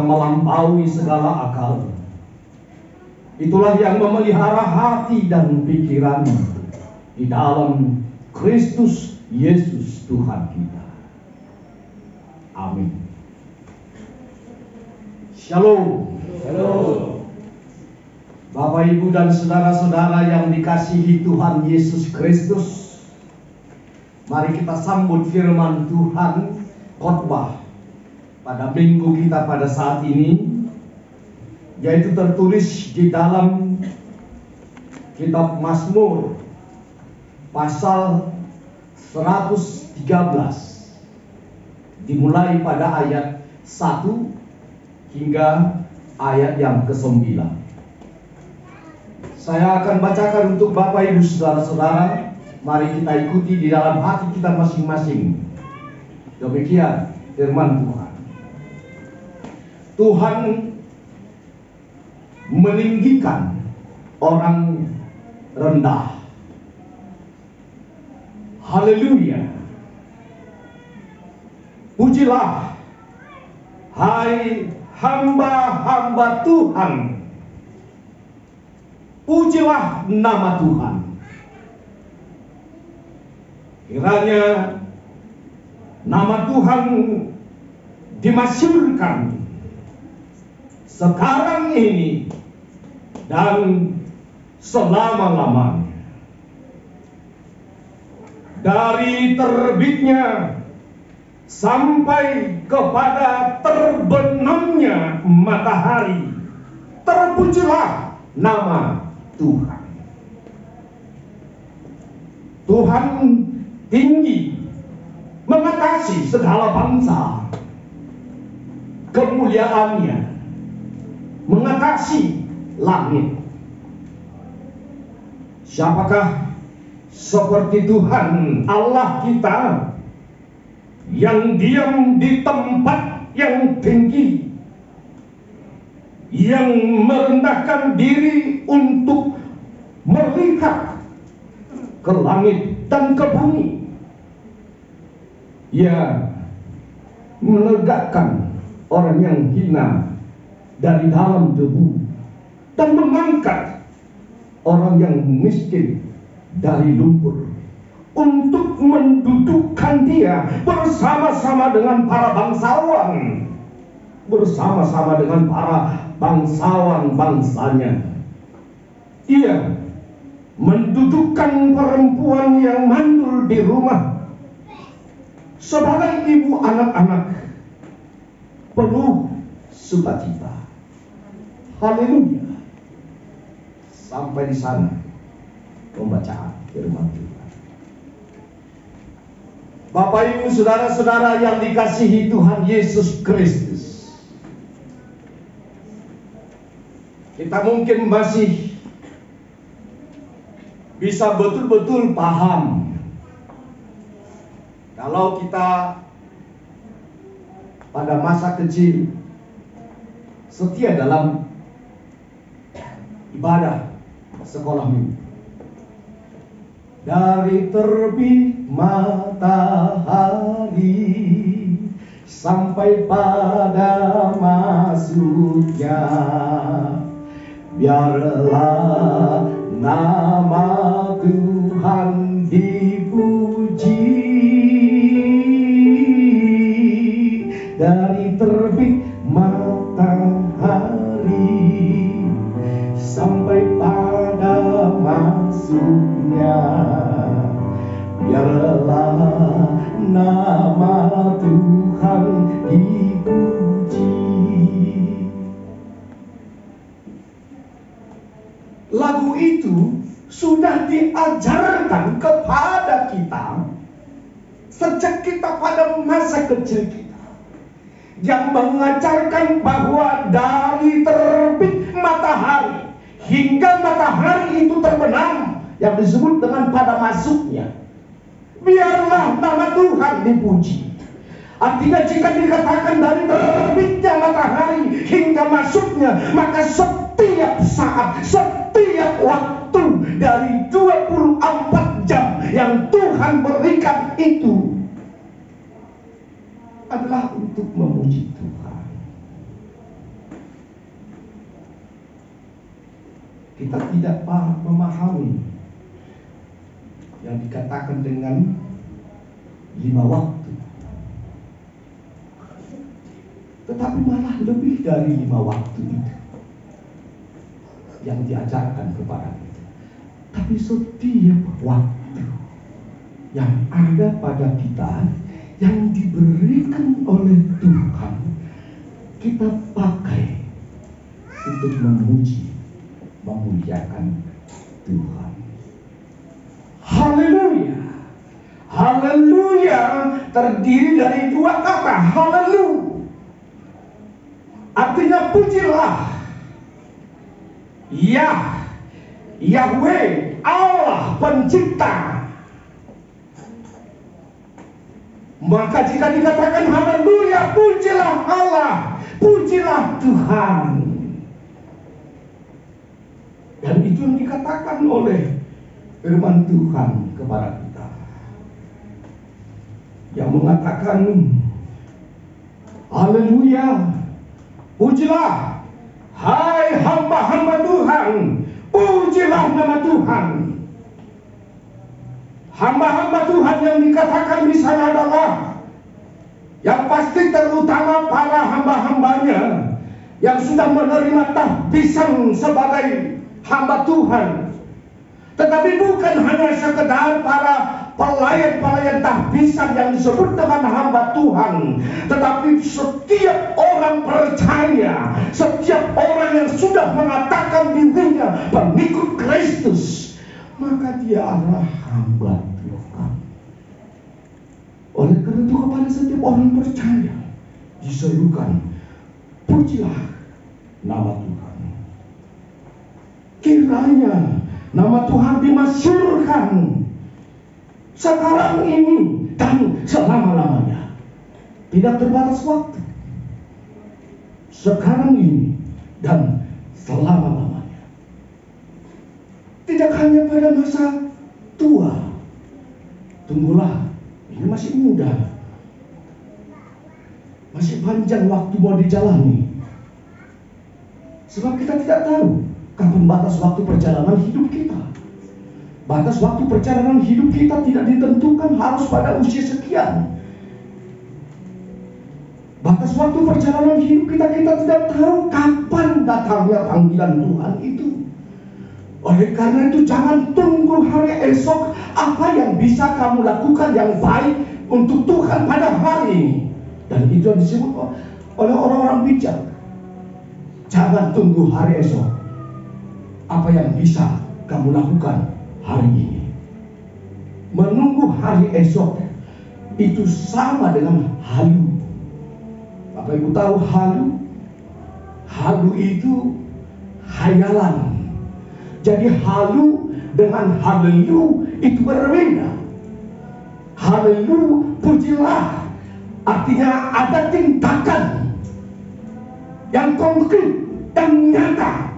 melampaui segala akal. Itulah yang memelihara hati dan pikiran di dalam Kristus Yesus Tuhan kita. Amin. Shalom. Shalom. Bapak, Ibu, dan saudara-saudara yang dikasihi Tuhan Yesus Kristus, mari kita sambut firman Tuhan khotbah pada minggu kita pada saat ini, yaitu tertulis di dalam kitab Mazmur pasal 113, dimulai pada ayat 1 hingga ayat yang ke-9. Saya akan bacakan untuk Bapak, Ibu, saudara-saudara. Mari kita ikuti di dalam hati kita masing-masing. Demikian firman Tuhan. Tuhan meninggikan orang rendah. Haleluya. Pujilah, hai hamba-hamba Tuhan. Pujilah nama Tuhan. Kiranya nama Tuhan dimasyhurkan sekarang ini dan selama-lamanya. Dari terbitnya sampai kepada terbenamnya matahari, terpujilah nama Tuhan. Tuhan tinggi, mengatasi segala bangsa. Kemuliaannya mengatasi langit. Siapakah seperti Tuhan Allah kita yang diam di tempat yang tinggi, yang merendahkan diri untuk melihat ke langit dan ke bumi. Ia menegakkan orang yang hina dari dalam debu dan mengangkat orang yang miskin dari lumpur, untuk mendudukkan dia bersama-sama dengan para bangsawan, bersama-sama dengan para bangsawan bangsanya. Ia mendudukkan perempuan yang mandul di rumah sebagai ibu anak-anak penuh sukacita. Haleluya. Sampai di sana pembacaan firman Tuhan. Bapak, Ibu, saudara-saudara yang dikasihi Tuhan Yesus Kristus, kita mungkin masih bisa betul-betul paham kalau kita pada masa kecil setia dalam ibadah sekolah minggu. Dari terbit matahari sampai pada masuknya, biarlah nama Tuhan dipuji. Dari terbit matahari sampai pada masuknya, biarlah nama Tuhan dipuji. Lagu itu sudah diajarkan kepada kita sejak kita pada masa kecil kita, yang mengajarkan bahwa dari terbit matahari hingga matahari itu terbenam, yang disebut dengan pada masuknya, biarlah nama Tuhan dipuji. Artinya jika dikatakan dari terbitnya matahari hingga masuknya, maka setiap saat, setiap waktu dari 24 jam yang Tuhan berikan itu adalah untuk memuji Tuhan. kita tidak memahami yang dikatakan dengan 5 waktu. Tetapi malah lebih dari 5 waktu itu yang diajarkan kepada kita. Tapi setiap waktu yang ada pada kita, yang diberikan oleh Tuhan, kita pakai untuk memuji, memuliakan Tuhan. Haleluya. Haleluya terdiri dari 2 kata, haleluya. Artinya pujilah. Yahweh, Allah pencipta. Maka jika dikatakan haleluya, pujilah Allah, pujilah Tuhan. Dan itu yang dikatakan oleh firman Tuhan kepada kita, yang mengatakan haleluya, pujilah hai hamba-hamba Tuhan, pujilah nama Tuhan. Hamba-hamba Tuhan yang dikatakan di sana adalah yang pasti terutama para hamba-hambanya yang sudah menerima tahbisan sebagai hamba Tuhan. Tetapi bukan hanya sekedar para pelayan-pelayan tahbisan yang disebut dengan hamba Tuhan, tetapi setiap orang percaya, setiap orang yang sudah mengatakan dirinya pengikut Kristus, maka dia adalah hamba Tuhan. Oleh karena itu kepada setiap orang percaya diserukan, pujilah nama Tuhan. Kiranya nama Tuhan dimasyhurkan sekarang ini dan selama-lamanya, tidak terbatas waktu. Sekarang ini dan selama-lamanya. Tidak hanya pada masa tua. Tunggulah, ini masih muda, masih panjang waktu mau dijalani. Sebab kita tidak tahu kapan batas waktu perjalanan hidup kita. Batas waktu perjalanan hidup kita tidak ditentukan harus pada usia sekian. Batas waktu perjalanan hidup kita tidak tahu kapan datangnya panggilan Tuhan itu. Oleh karena itu jangan tunggu hari esok apa yang bisa kamu lakukan yang baik untuk Tuhan pada hari ini. Dan itu yang disebut oleh orang-orang bijak. Jangan tunggu hari esok apa yang bisa kamu lakukan hari ini. Menunggu hari esok itu sama dengan halu. Bapak Ibu tahu halu? Halu itu hayalan. Jadi halu dengan haleluya itu berbeda. Haleluya, pujilah, artinya ada tindakan yang konkret dan nyata.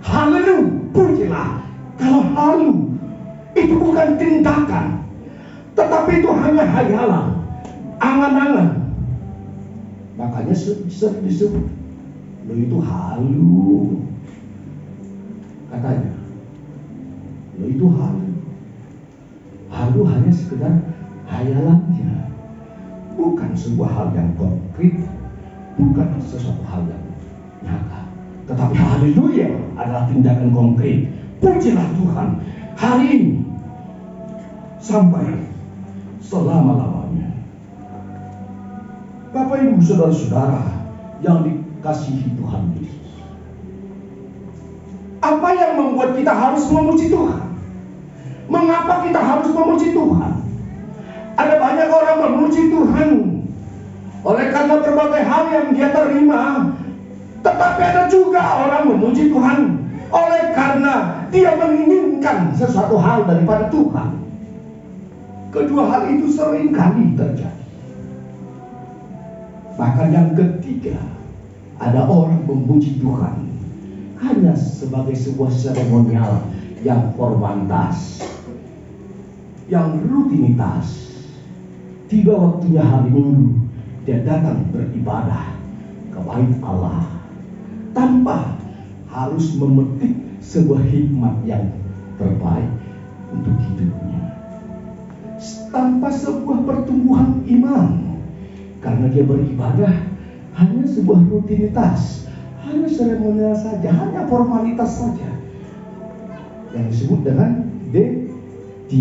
Haleluya, pujilah. Kalau halu itu bukan tindakan, tetapi itu hanya hayalan, angan-angan. Makanya sering disebut, lo itu halu. Katanya, lo itu halu. Halu hanya sekedar hayalannya, bukan sebuah hal yang konkret, bukan sesuatu hal yang nyata. Tetapi haleluya adalah tindakan konkret. Pujilah Tuhan hari ini sampai selama-lamanya. Bapak Ibu saudara-saudara yang dikasihi Tuhan Yesus, apa yang membuat kita harus memuji Tuhan? Mengapa kita harus memuji Tuhan? Ada banyak orang memuji Tuhan oleh karena berbagai hal yang dia terima. Tetapi ada juga orang memuji Tuhan oleh karena dia menginginkan sesuatu hal daripada Tuhan. Kedua hal itu sering kali terjadi. Bahkan yang ketiga, ada orang memuji Tuhan hanya sebagai sebuah seremonial yang formalitas, yang rutinitas. Tiba waktunya hari Minggu, dia datang beribadah ke bait Allah tanpa harus memetik sebuah hikmat yang terbaik untuk hidupnya. Tanpa sebuah pertumbuhan iman, karena dia beribadah hanya sebuah rutinitas, hanya seremonial saja, hanya formalitas saja, yang disebut dengan D3.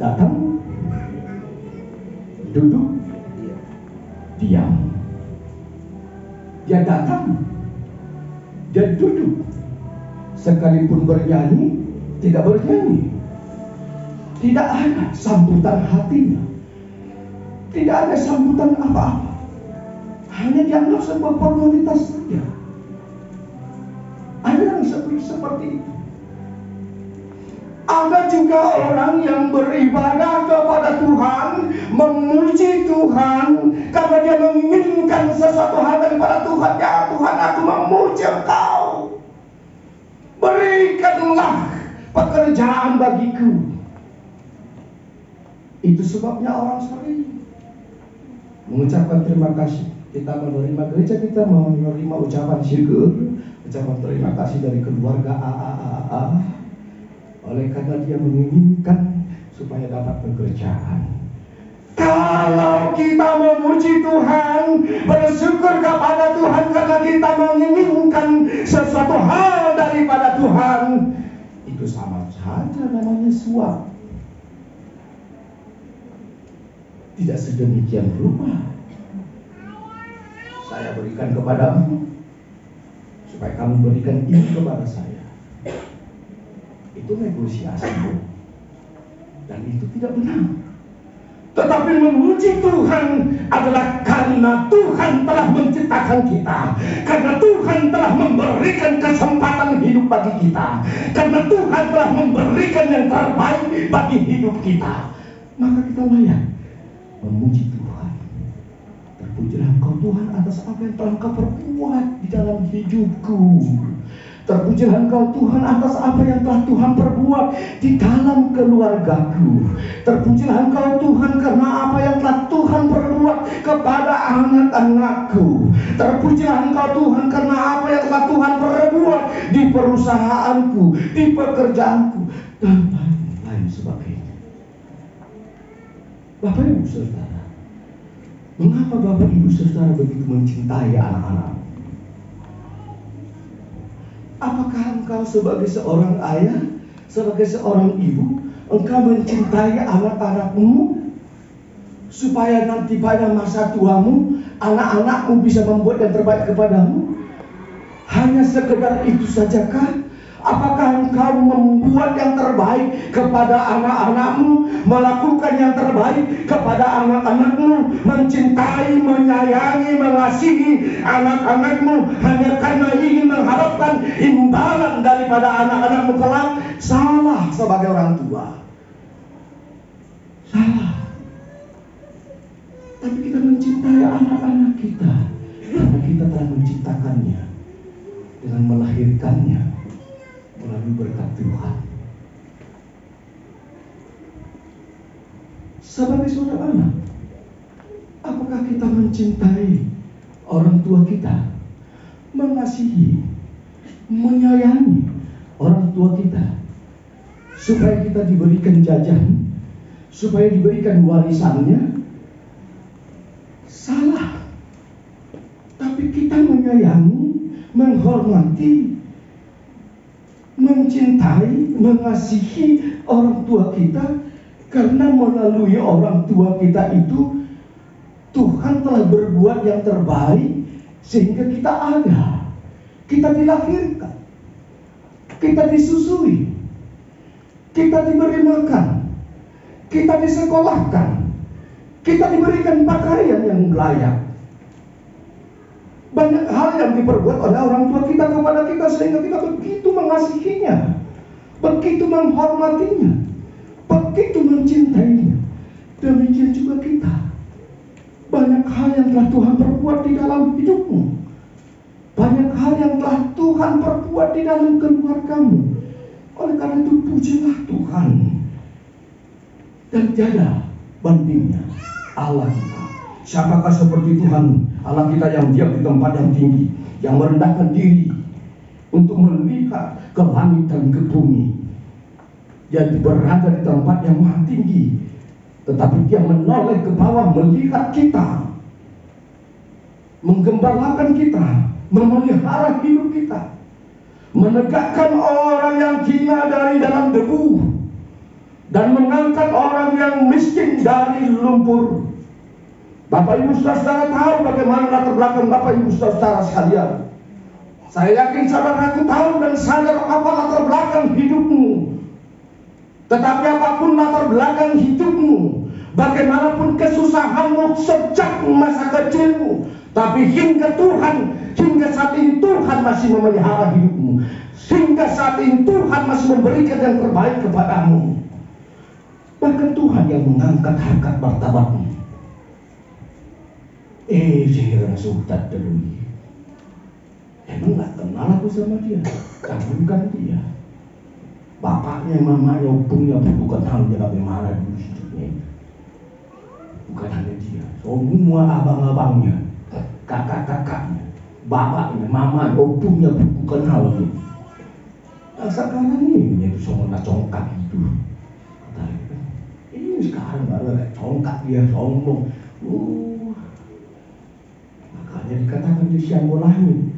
Datang, duduk, diam. Dia datang, dia duduk, sekalipun bernyanyi tidak bernyanyi, tidak ada sambutan hatinya, tidak ada sambutan apa-apa, hanya dianggap sebuah formalitas saja. Ada yang seperti itu. Ada juga orang yang beribadah kepada Tuhan, memuji Tuhan, karena dia menginginkan sesuatu hal daripada Tuhan. Ya Tuhan, aku memuji Engkau, berikanlah pekerjaan bagiku. Itu sebabnya orang sering mengucapkan terima kasih. Kita menerima gereja, kita menerima ucapan syukur, ucapan terima kasih dari keluarga A. Oleh karena dia menginginkan supaya dapat pekerjaan. Kalau kita memuji Tuhan, bersyukur kepada Tuhan karena kita menginginkan sesuatu hal daripada Tuhan, itu sama saja namanya suap. Tidak sedemikian rupa. Saya berikan kepadamu supaya kamu berikan ini kepada saya. Itu negosiasi, dan itu tidak benar. Tetapi memuji Tuhan adalah karena Tuhan telah menciptakan kita, karena Tuhan telah memberikan kesempatan hidup bagi kita, karena Tuhan telah memberikan yang terbaik bagi hidup kita, maka kita layak memuji Tuhan. Terpujilah Engkau Tuhan atas apa yang telah Engkau perbuat di dalam hidupku. Terpujilah Engkau Tuhan atas apa yang telah Tuhan perbuat di dalam keluargaku. Terpujilah Engkau Tuhan karena apa yang telah Tuhan perbuat kepada anak-anakku. Terpujilah Engkau Tuhan karena apa yang telah Tuhan perbuat di perusahaanku, di pekerjaanku, dan lain sebagainya. Bapak Ibu Saudara, mengapa Bapak Ibu Saudara begitu mencintai anak-anak? Apakah engkau sebagai seorang ayah, sebagai seorang ibu, engkau mencintai anak-anakmu supaya nanti pada masa tuamu anak-anakmu bisa membuat yang terbaik kepadamu? Hanya sekedar itu sajakah? Apakah engkau membuat yang terbaik kepada anak-anakmu, melakukan yang terbaik kepada anak-anakmu, mencintai, menyayangi, mengasihi anak-anakmu hanya karena ingin mengharapkan imbalan daripada anak-anakmu kelak? Salah sebagai orang tua. Salah. Tapi kita mencintai anak-anak kita karena kita telah menciptakannya dengan melahirkannya melalui berkat Tuhan. Sebagai seorang anak, apakah kita mencintai orang tua kita, mengasihi, menyayangi orang tua kita, supaya kita diberikan jajan, supaya diberikan warisannya? Salah. Tapi kita menyayangi, menghormati, mencintai, mengasihi orang tua kita karena melalui orang tua kita itu Tuhan telah berbuat yang terbaik sehingga kita ada, kita dilahirkan, kita disusui, kita diberi makan, kita disekolahkan, kita diberikan pakaian yang layak. Banyak hal yang diperbuat oleh orang tua kita kepada kita sehingga kita begitu mengasihinya, begitu menghormatinya, begitu mencintainya. Demikian juga kita. Banyak hal yang telah Tuhan perbuat di dalam hidupmu, banyak hal yang telah Tuhan perbuat di dalam keluargamu. Oleh karena itu pujilah Tuhan. Dan tiada bandingnya Allah kita. Siapakah seperti Tuhan Allah kita yang diam di tempat yang tinggi, yang merendahkan diri, untuk melihat ke langit dan ke bumi. Dia berada di tempat yang maha tinggi, tetapi dia menoleh ke bawah melihat kita, menggembalakan kita, memelihara hidup kita, menegakkan orang yang hina dari dalam debu, dan mengangkat orang yang miskin dari lumpur. Bapak Ibu Saudara tahu bagaimana latar belakang Bapak Ibu Saudara sekalian. Saya yakin saudaraku tahu dan sadar apa latar belakang hidupmu. Tetapi apapun latar belakang hidupmu, bagaimanapun kesusahanmu sejak masa kecilmu, tapi hingga saat ini Tuhan masih memelihara hidupmu. Hingga saat ini Tuhan masih memberikan yang terbaik kepadamu. Bahkan Tuhan yang mengangkat harkat martabatmu. Sehingga sultan dulu. Emang gak kenal aku sama dia? Bukan dia. Bapaknya, mamanya, punya bukan halnya bagaimana dulu hidupnya. Bukan hanya dia, semua abang-abangnya, kakak-kakaknya, bapaknya, mamanya, punya bukan halnya. Nah, sekarang ini itu sombong congkak itu. Ini sekarang baru congkak dia sombong. Makanya dikatakan dia siang langit.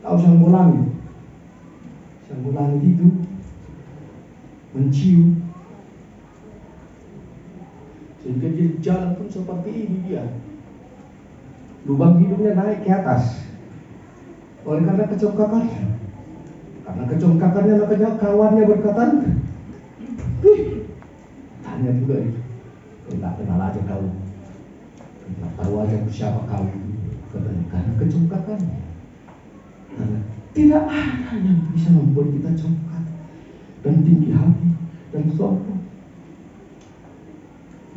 Tahu siang langit? Siang langit itu mencium, sehingga dia jalan pun seperti ini dia. Lubang hidungnya naik ke atas oleh karena kecongkakannya. Karena kecongkakannya makanya kawannya berkata, tanya juga itu, enggak kenal aja kau, enggak tahu aja siapa kau. Katanya karena kecongkakannya. Karena tidak ada yang bisa membuat kita congkak dan tinggi hati dan sombong.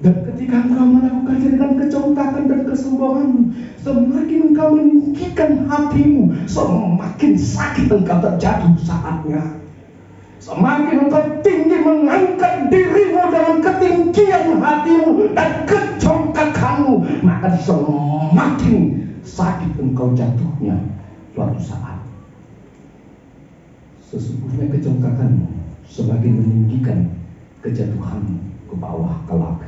Dan ketika engkau melakukan dengan kecongkakan dan kesombonganmu, semakin engkau meninggikan hatimu, semakin sakit engkau terjatuh saatnya. Semakin engkau tinggi mengangkat dirimu dalam ketinggian hatimu dan kecongkakanmu, maka semakin sakit engkau jatuhnya suatu saat. Sesungguhnya kecongkakanmu semakin meninggikan kejatuhanmu ke bawah kelak.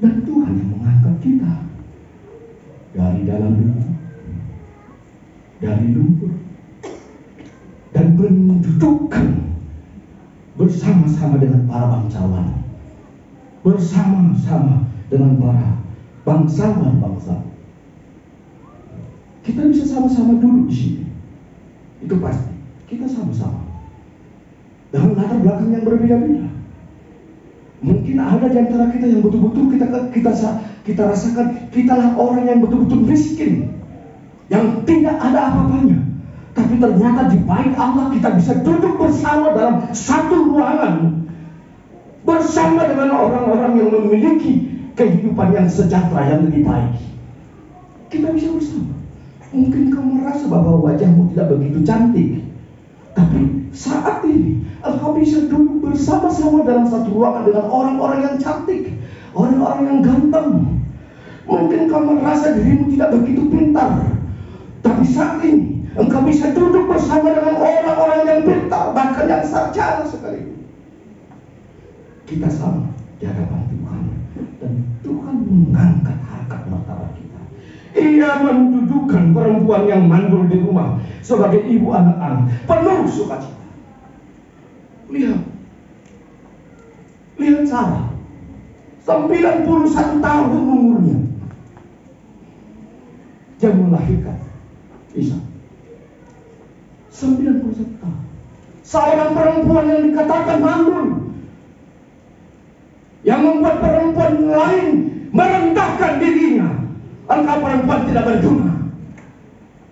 Dan Tuhan yang mengangkat kita dari dalam lumpur, dan mendudukkan bersama-sama dengan para bangsawan, bersama-sama dengan para bangsawan-bangsa. Kita bisa sama-sama duduk di sini, itu pasti. Kita sama-sama dalam latar belakang yang berbeda-beda. Mungkin ada di antara kita yang betul-betul kita rasakan kitalah orang yang betul-betul miskin, yang tidak ada apa-apanya. Tapi ternyata di bait Allah kita bisa duduk bersama dalam satu ruangan, bersama dengan orang-orang yang memiliki kehidupan yang sejahtera, yang lebih baik. Kita bisa bersama. Mungkin kamu merasa bahwa wajahmu tidak begitu cantik, tapi saat ini engkau bisa duduk bersama-sama dalam satu ruangan dengan orang-orang yang cantik, orang-orang yang ganteng. Mungkin kamu merasa dirimu tidak begitu pintar, tapi saat ini engkau bisa duduk bersama dengan orang-orang yang pintar, bahkan yang sarjana sekali. Kita sama di hadapan Tuhan, dan Tuhan mengangkat harkat martabat kita. Ia mendudukkan perempuan yang mandul di rumah sebagai ibu anak-anak penuh sukacita. Lihat Sarah, 91 tahun umurnya, dia melahirkan Ishak. 91 tahun. Seorang perempuan yang dikatakan mandul, yang membuat perempuan lain merendahkan dirinya. Engkau perempuan tidak berguna,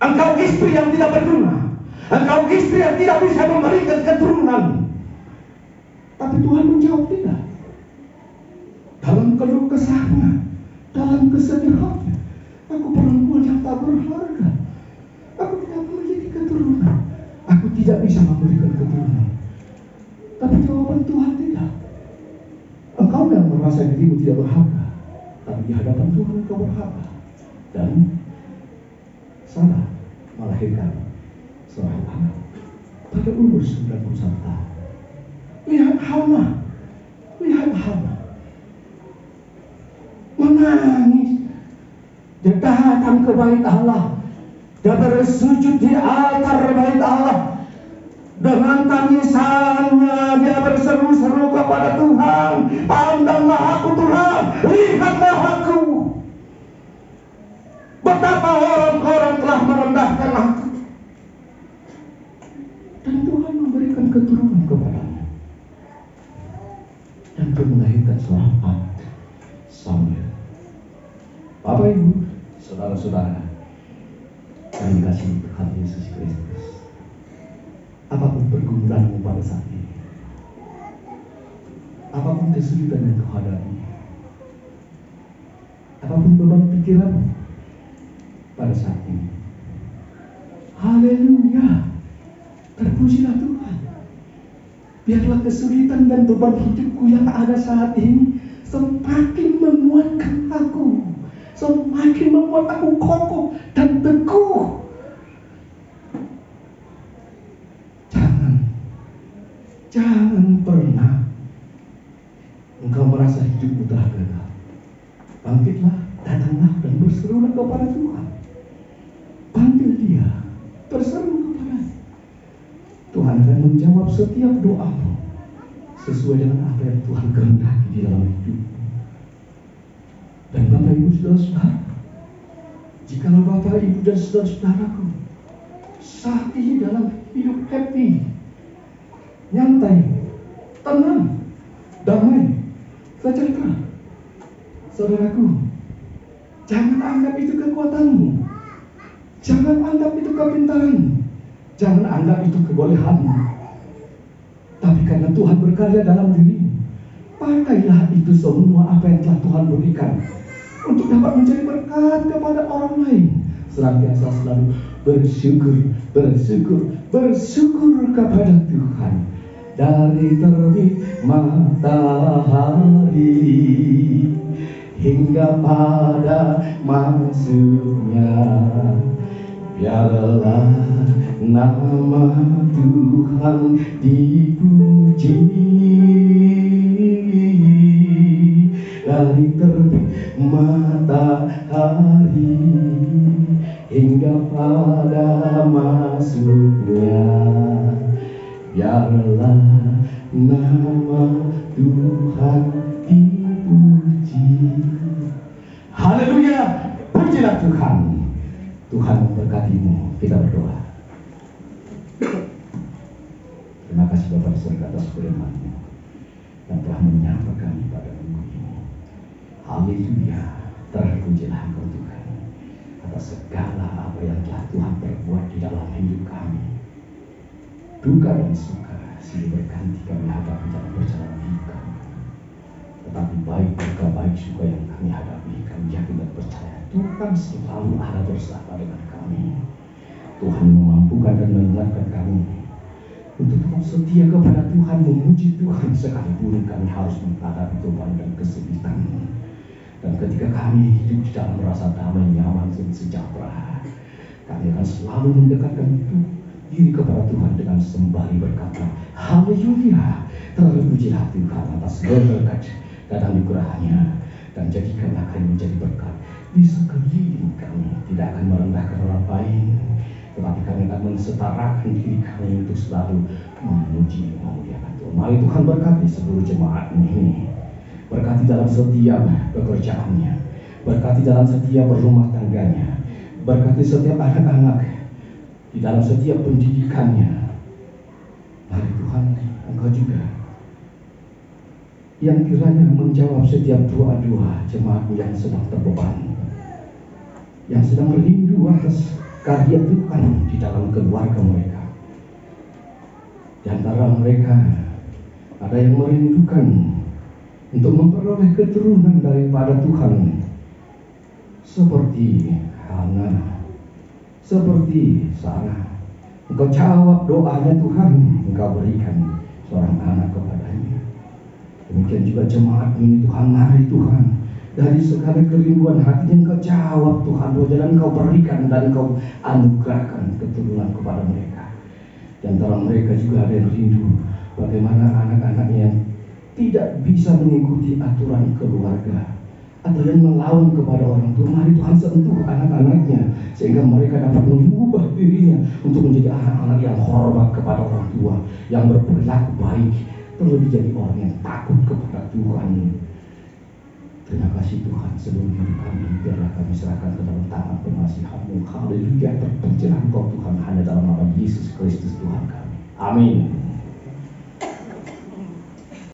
engkau istri yang tidak berguna, engkau istri yang tidak bisa memberikan keturunan. Tapi Tuhan menjawab tidak. Dalam keluh kesahnya, dalam kesedihannya, aku perempuan yang tak berharga, aku tidak memiliki keturunan, aku tidak bisa memberikan keturunan. Tapi jawaban Tuhan tidak. Engkau yang merasa dirimu tidak berharga, tapi di hadapan Tuhan engkau berharga. Dan Sarah melahirkan seorang anak pada umur 91 tahun. Lihat Hana menangis. Dia datang ke bait Allah. Dia bersujud di altar bait Allah. Dengan tangisannya dia berseru-seru kepada Tuhan, pandanglah aku Tuhan, lihatlah aku. Betapa orang-orang telah merendahkan aku. Dan Tuhan memberikan keturunan kepadanya. Dan Tuhan melahirkan seorang anak, Samuel. Bapak Ibu, saudara-saudara, yang dikasihi Tuhan Yesus Kristus, apapun pergumulanmu pada saat ini, apapun kesulitan yang kau hadapi, apapun beban pikiranmu pada saat ini, haleluya, terpujilah Tuhan. Biarlah kesulitan dan beban hidupku yang ada saat ini semakin menguatkan aku, semakin membuat aku kokoh dan teguh. Jangan pernah engkau merasa hidupmu telah gagal. Bangkitlah, datanglah dan berserulah kepada Tuhan. Panggil Dia, berseru kepada Tuhan akan menjawab setiap doamu sesuai dengan apa yang Tuhan kehendaki di dalam hidupmu. Dan Bapak Ibu saudara-saudara, jikalau Bapak Ibu dan saudara-saudaraku saat ini dalam hidup happy, nyantai, tenang, damai, sejahtera, saudaraku, jangan anggap itu kekuatanmu, jangan anggap itu kepintaranmu, jangan anggap itu kebolehanmu. Tapi karena Tuhan berkarya dalam dirimu, pakailah itu semua apa yang telah Tuhan berikan untuk dapat menjadi berkat kepada orang lain. Senantiasa selalu bersyukur kepada Tuhan. Dari terbit matahari hingga pada masuknya, biarlah nama Tuhan dipuji. Dari terbit matahari hingga pada masuknya, biarlah nama Tuhan dipuji. Haleluya, pujilah Tuhan. Tuhan memberkatimu. Kita berdoa. Terima kasih Bapak di surga atas firman-Mu yang telah menyapa kami pada minggu ini. Haleluya, terpujilah Engkau Tuhan atas segala apa yang telah Tuhan perbuat di dalam hidup kami. Duka dan suka silih berganti kami hadapi dalam perjalanan hidup kami. Tetapi baik duka, baik suka yang kami hadapi, kami yakin dan percaya Tuhan selalu ada bersama dengan kami. Tuhan memampukan dan mengingatkan kami untuk tetap setia kepada Tuhan, memuji Tuhan sekalipun kami harus menghadapi beban dan kesulitan. Dan ketika kami hidup di dalam rasa damai, nyaman, dan sejahtera, kami akan selalu mendekatkan diri kepada Tuhan dengan sembari berkata, haleluya, terpujilah Tuhan atas berkat dan anugerahnya, dan jadikanlah kami menjadi berkat di sekeliling kami. Tidak akan merendahkan orang lain, tetapi kami akan mensetarakan diri kami untuk selalu memuji, memuliakan Tuhan. Mari Tuhan berkati seluruh jemaat ini, berkati dalam setiap pekerjaannya, berkati dalam setiap berumah tangganya, berkati setiap anak-anak di dalam setiap pendidikannya. Mari Tuhan, Engkau juga yang kiranya menjawab setiap doa-doa jemaat yang sedang terbeban, yang sedang merindu atas karya Tuhan di dalam keluarga mereka. Di antara mereka ada yang merindukan untuk memperoleh keturunan daripada Tuhan, seperti Hana, seperti Sarah. Engkau jawab doanya Tuhan, Engkau berikan seorang anak kepadanya. Demikian juga jemaat ini Tuhan, mari Tuhan, dari segala kerinduan hatinya Engkau jawab Tuhan, dan Engkau berikan dan Engkau anugerahkan keturunan kepada mereka. Di antara mereka juga ada yang rindu bagaimana anak-anaknya yang tidak bisa mengikuti aturan keluarga atau yang melawan kepada orang tua. Mari Tuhan sentuh anak-anaknya sehingga mereka dapat mengubah dirinya untuk menjadi anak-anak yang hormat kepada orang tua, yang berperilaku baik, terlebih jadi orang yang takut kepada Tuhan. Terima kasih Tuhan, seluruh hidup kami biarlah kami serahkan ke dalam tangan pengasihan-Mu. Haleluya, terpujilah Engkau Tuhan hanya dalam nama Yesus Kristus Tuhan kami. Amin.